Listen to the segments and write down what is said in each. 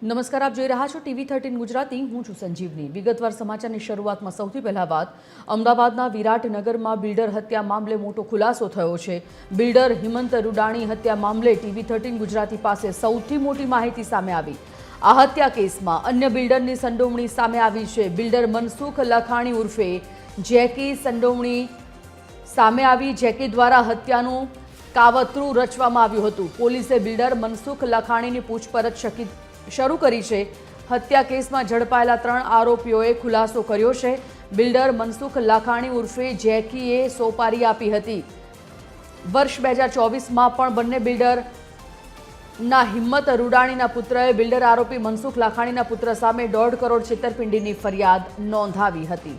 નમસ્કાર, આપ જોઈ રહ્યા છો TV13 ગુજરાતી। હું છું સંજીવની। વિગતવાર સમાચારની શરૂઆતમાં સૌથી પહેલા વાત અમદાવાદના વિરાટનગરમાં બિલ્ડર હત્યા મામલે મોટો ખુલાસો થયો છે। બિલ્ડર હિમંત રૂડાણી હત્યા મામલે TV13 ગુજરાતી પાસે સૌથી મોટી માહિતી સામે આવી। આ હત્યા કેસમાં અન્ય બિલ્ડરની સંડોવણી સામે આવી છે। બિલ્ડર મનસુખ લખાણી ઉર્ફે જેકી સંડોવણી સામે આવી। જેકી દ્વારા હત્યાનું કાવતરું રચવામાં આવ્યું હતું। પોલીસે બિલ્ડર મનસુખ લખાણીની પૂછપરછ શરૂ કરી છે। હત્યા કેસમાં ઝડપાયેલા 3 આરોપીઓએ ખુલાસો કર્યો છે। બિલ્ડર મનસુખ લાખાણી ઉર્ફે જેકીએ સોપારી આપી હતી। વર્ષ 2024માં પણ બંને બિલ્ડરના હિંમત રૂડાણીના પુત્રએ બિલ્ડર આરોપી મનસુખ લાખાણીના પુત્ર સામે 1.5 કરોડ છેતરપિંડીની ફરિયાદ નોંધાવી હતી।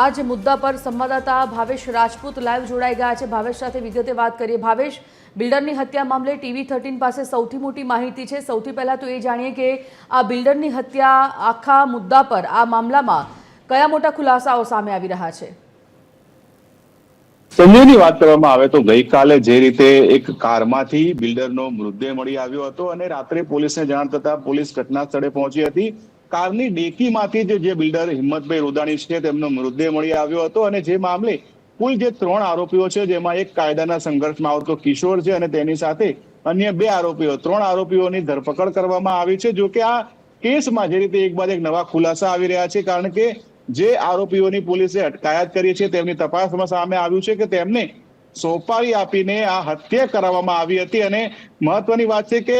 आज मुद्दा पर संवाददाता भावेश राजपूत लाइव जोड़ाई गया है। भावेश साथे विगते बात करिए। भावेश, बिल्डरनी हत्या मामले TV13 पासे सौथी मोटी माहिती है। सौथी पहला तो ये जाणीए कि आ बिल्डरनी हत्या आखा मुद्दा पर आ मामलामां कया मोटा खुलासाओ सामे आवी रह्या छे? संजयनी बात करवामां आवे तो गईकाले जे रीते एक कारमांथी बिल्डरनो मृतदेह मळी आव्यो हतो अने रात्रे पोलीसने जाण थता पोलीस घटना स्थळे पहोंची हती। कारनी डेकीमांथी जे बिल्डर हिम्मतभाई रुदाणी छे तेमनो मृतदेह मळी आव्यो हतो अने जे मामले कुल जे 3 आरोपीओ छे जेमां एक कायदाना संघर्षमां आवतो किशोर छे अने तेनी साथे अन्य 2 आरोपीओ 3 आरोपीओनी धरपकड़ करवामां आवी छे। जो के आ केसमां जे रीते एक बाद एक नवा खुलासा आवी रह्या छे कारण के जे आरोपीओनी पोलीसे अटकायत करी छे तेमनी तपासमां सामे आव्युं छे के तेमने सोपारी आपीने आ हत्या कराववामां आवी हती अने महत्वनी वात छे के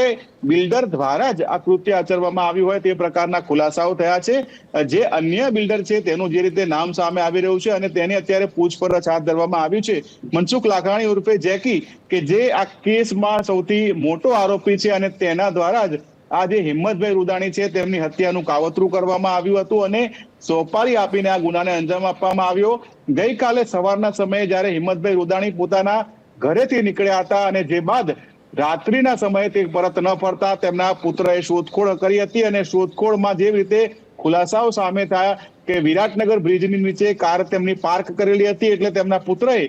बिल्डर द्वारा ज आ कृत्य आचरवामां આવ્યું હોય તે પ્રકારના ખુલાસાઓ થયા છે। જે અન્ય બિલ્ડર છે તેનું જે રીતે નામ સામે આવી રહ્યું છે અને તેને અત્યારે પૂછપરછ હાથ ધરવામાં આવી છે। મનસુખ લાખાણી ઉર્ફે જેકી કે જે આ કેસમાં સૌથી મોટો આરોપી છે અને તેના દ્વારા જ આ જે હિંમતભાઈ રૂદાણી છે તેમની હત્યાનું કાવતરું કરવામાં આવ્યું હતું અને સોપારી આપીને આ ગુનાને અંજામ આપવામાં આવ્યો। ગઈકાલે સવારના સમયે જ્યારે હિંમતભાઈ રૂદાણી પોતાના ઘરેથી નીકળ્યા હતા અને જે બાદ રાત્રિના સમયે તે પરત ન ફરતા તેમના પુત્રએ શોધખોળ કરી હતી અને શોધખોળમાં જે રીતે ખુલાસાઓ સામે થયા કે વિરાટનગર બ્રિજની નીચે કાર તેમની પાર્ક કરેલી હતી એટલે તેમના પુત્રએ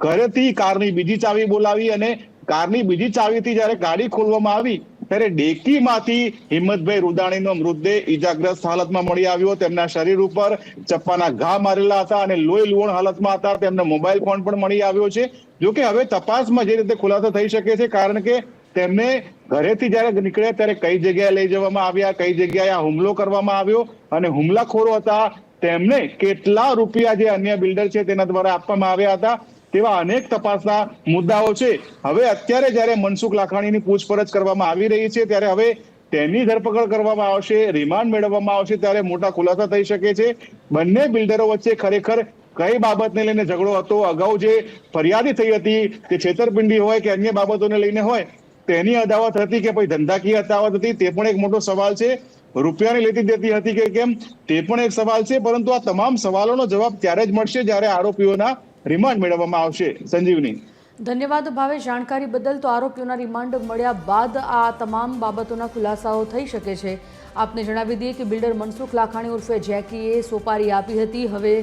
ઘરેથી કારની બીજી ચાવી બોલાવી અને કારની બીજી ચાવીથી જ્યારે ગાડી ખોલવામાં આવી ત્યારે ડેકીમાંથી હિંમતભાઈ રૂદાણીનો મૃતદેહ ઈજાગ્રસ્ત હાલતમાં મળી આવ્યો। તેમના શરીર ઉપર ચપ્પાના ઘા મારેલા હતા અને લોહી લુહાણ હાલતમાં હતા। તેમનો મોબાઈલ ફોન પણ મળી આવ્યો છે। જો કે હવે તપાસમાં જે રીતે ખુલાસો થઈ શકે છે કારણ કે તેમને ઘરેથી જ્યારે નીકળ્યા ત્યારે કઈ જગ્યાએ લઈ જવામાં આવ્યા, કઈ જગ્યાએ આ હુમલો કરવામાં આવ્યો અને હુમલાખોરો હતા તેમને કેટલા રૂપિયા જે અન્ય બિલ્ડર છે તેના દ્વારા આપવામાં આવ્યા હતા તેવા અનેક તપાસના મુદ્દાઓ છે। હવે અત્યારે જ્યારે મનસુખ લાખાણીની પૂછપરછ કરવામાં આવી રહી છે ત્યારે હવે તેની ધરપકડ કરવામાં આવશે, રિમાન્ડ મેળવવામાં આવશે ત્યારે મોટા ખુલાસા થઈ શકે છે। બંને બિલ્ડરો વચ્ચે ખરેખર કઈ બાબતને લઈને ઝઘડો હતો, અગાઉ જે ફરિયાદી થઈ હતી તે છેતરપિંડી હોય કે અન્ય બાબતોને લઈને હોય તેની અદાવત હતી કે પછી ધંધાકીય અદાવત હતી તે પણ એક મોટો સવાલ છે। રૂપિયાની લેતી દેતી હતી કે કેમ તે પણ એક સવાલ છે। પરંતુ આ તમામ સવાલોનો જવાબ ત્યારે જ મળશે જ્યારે આરોપીઓના રિમાન્ડ મેળવવામાં આવશે। સંજીવની, ધન્યવાદ ભાવેશ જાણકારી બદલ। તો આરોપીઓના રિમાન્ડ મળ્યા બાદ આ તમામ બાબતોના ખુલાસાઓ થઈ શકે છે। આપને જણાવી દઈએ કે બિલ્ડર મનસુખ લાખાણી ઉર્ફે જેકીએ સોપારી આપી હતી। હવે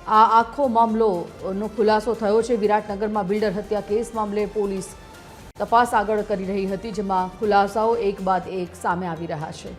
આ આખો મામલોનો ખુલાસો થયો છે। વિરાટનગરમાં બિલ્ડર હત્યા કેસ મામલે પોલીસ તપાસ આગળ કરી રહી હતી જેમાં ખુલાસાઓ એક બાદ એક સામે આવી રહ્યા છે।